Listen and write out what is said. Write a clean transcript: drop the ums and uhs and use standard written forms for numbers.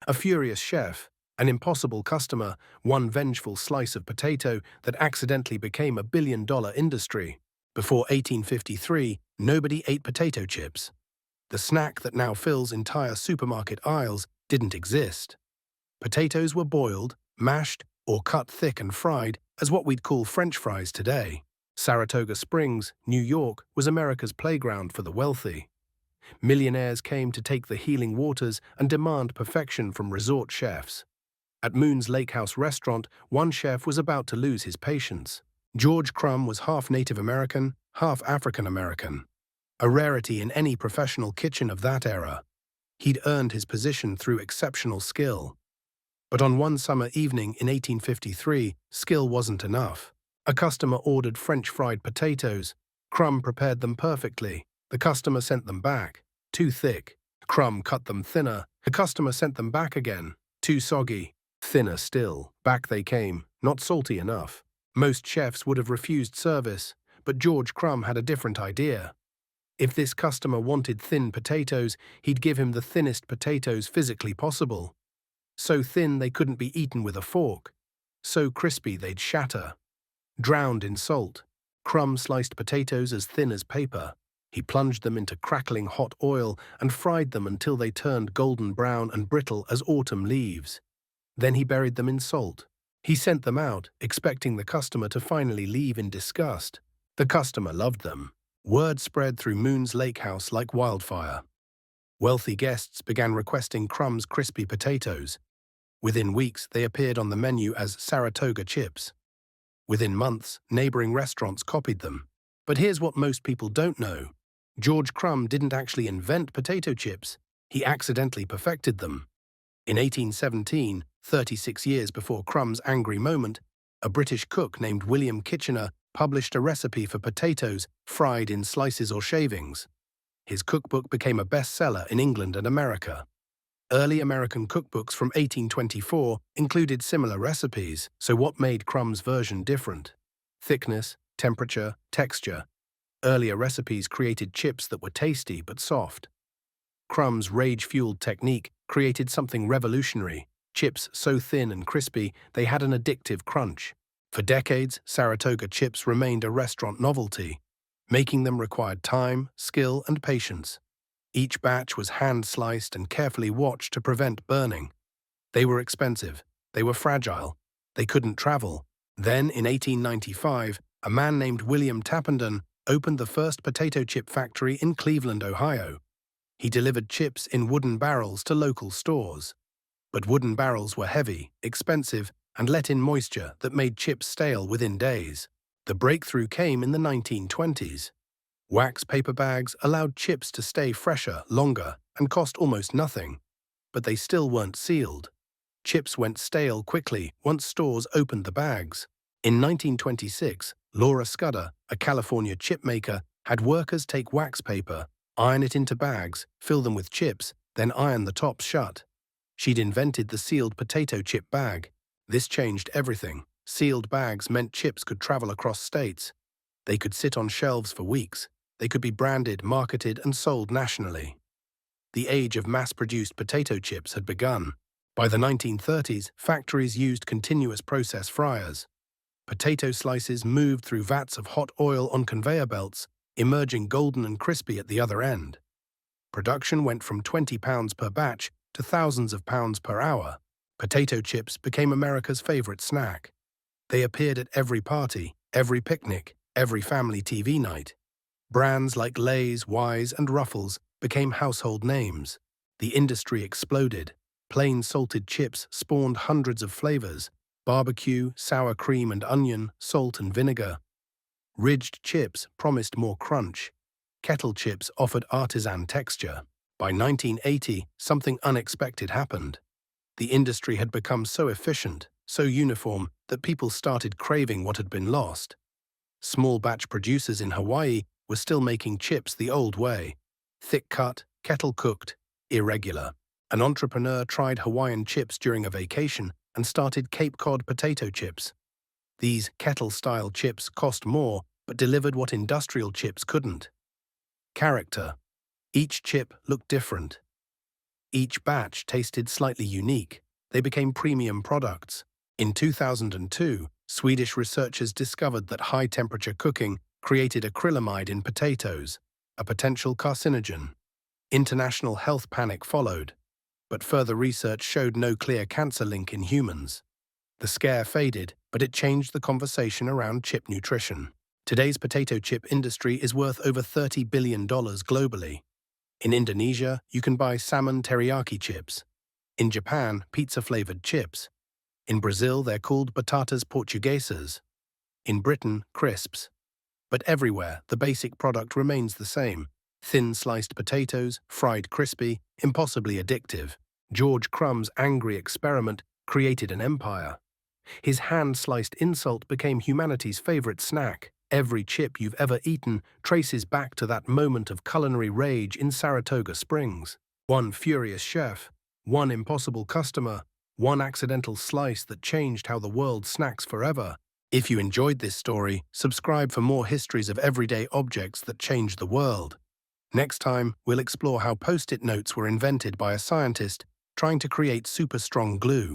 A furious chef, an impossible customer, one vengeful slice of potato that accidentally became a billion-dollar industry. Before 1853, nobody ate potato chips. The snack that now fills entire supermarket aisles didn't exist. Potatoes were boiled, mashed, or cut thick and fried as what we'd call French fries today. Saratoga Springs, New York, was America's playground for the wealthy. Millionaires came to take the healing waters and demand perfection from resort chefs. At Moon's Lake House restaurant, one chef was about to lose his patience. George Crumb was half Native American, half African American. A rarity in any professional kitchen of that era. He'd earned his position through exceptional skill. But on one summer evening in 1853, skill wasn't enough. A customer ordered French fried potatoes. Crumb prepared them perfectly. The customer sent them back. Too thick. Crumb cut them thinner. The customer sent them back again. Too soggy. Thinner still. Back they came. Not salty enough. Most chefs would have refused service, but George Crumb had a different idea. If this customer wanted thin potatoes, he'd give him the thinnest potatoes physically possible. So thin they couldn't be eaten with a fork. So crispy they'd shatter. Drowned in salt, Crumb sliced potatoes as thin as paper. He plunged them into crackling hot oil and fried them until they turned golden brown and brittle as autumn leaves. Then he buried them in salt. He sent them out, expecting the customer to finally leave in disgust. The customer loved them. Word spread through Moon's Lake House like wildfire. Wealthy guests began requesting Crumb's crispy potatoes. Within weeks, they appeared on the menu as Saratoga chips. Within months, neighboring restaurants copied them. But here's what most people don't know. George Crumb didn't actually invent potato chips. He accidentally perfected them. In 1817, 36 years before Crumb's angry moment, a British cook named William Kitchener published a recipe for potatoes fried in slices or shavings. His cookbook became a bestseller in England and America. Early American cookbooks from 1824 included similar recipes, so what made Crumb's version different? Thickness, temperature, texture. Earlier recipes created chips that were tasty but soft. Crumb's rage-fueled technique created something revolutionary, chips so thin and crispy they had an addictive crunch. For decades, Saratoga chips remained a restaurant novelty. Making them required time, skill, and patience. Each batch was hand-sliced and carefully watched to prevent burning. They were expensive. They were fragile. They couldn't travel. Then, in 1895, a man named William Tappenden opened the first potato chip factory in Cleveland, Ohio. He delivered chips in wooden barrels to local stores. But wooden barrels were heavy, expensive, and let in moisture that made chips stale within days. The breakthrough came in the 1920s. Wax paper bags allowed chips to stay fresher, longer, and cost almost nothing. But they still weren't sealed. Chips went stale quickly once stores opened the bags. In 1926, Laura Scudder, a California chip maker, had workers take wax paper, iron it into bags, fill them with chips, then iron the tops shut. She'd invented the sealed potato chip bag. This changed everything. Sealed bags meant chips could travel across states. They could sit on shelves for weeks. They could be branded, marketed, and sold nationally. The age of mass-produced potato chips had begun. By the 1930s, factories used continuous process fryers. Potato slices moved through vats of hot oil on conveyor belts, emerging golden and crispy at the other end. Production went from 20 pounds per batch to thousands of pounds per hour. Potato chips became America's favorite snack. They appeared at every party, every picnic, every family TV night. Brands like Lay's, Wise, and Ruffles became household names. The industry exploded. Plain salted chips spawned hundreds of flavors: barbecue, sour cream and onion, salt and vinegar. Ridged chips promised more crunch. Kettle chips offered artisan texture. By 1980, something unexpected happened. The industry had become so efficient, so uniform, that people started craving what had been lost. Small batch producers in Hawaii were still making chips the old way: thick-cut, kettle-cooked, irregular. An entrepreneur tried Hawaiian chips during a vacation and started Cape Cod potato chips. These kettle-style chips cost more, but delivered what industrial chips couldn't: character. Each chip looked different. Each batch tasted slightly unique. They became premium products. In 2002, Swedish researchers discovered that high-temperature cooking created acrylamide in potatoes, a potential carcinogen. International health panic followed, but further research showed no clear cancer link in humans. The scare faded, but it changed the conversation around chip nutrition. Today's potato chip industry is worth over $30 billion globally. In Indonesia, you can buy salmon teriyaki chips. In Japan, pizza-flavored chips. In Brazil, they're called batatas portuguesas. In Britain, crisps. But everywhere, the basic product remains the same. Thin sliced potatoes, fried crispy, impossibly addictive. George Crumb's angry experiment created an empire. His hand-sliced insult became humanity's favorite snack. Every chip you've ever eaten traces back to that moment of culinary rage in Saratoga Springs. One furious chef, one impossible customer, one accidental slice that changed how the world snacks forever. If you enjoyed this story, subscribe for more histories of everyday objects that changed the world. Next time, we'll explore how Post-it notes were invented by a scientist trying to create super strong glue.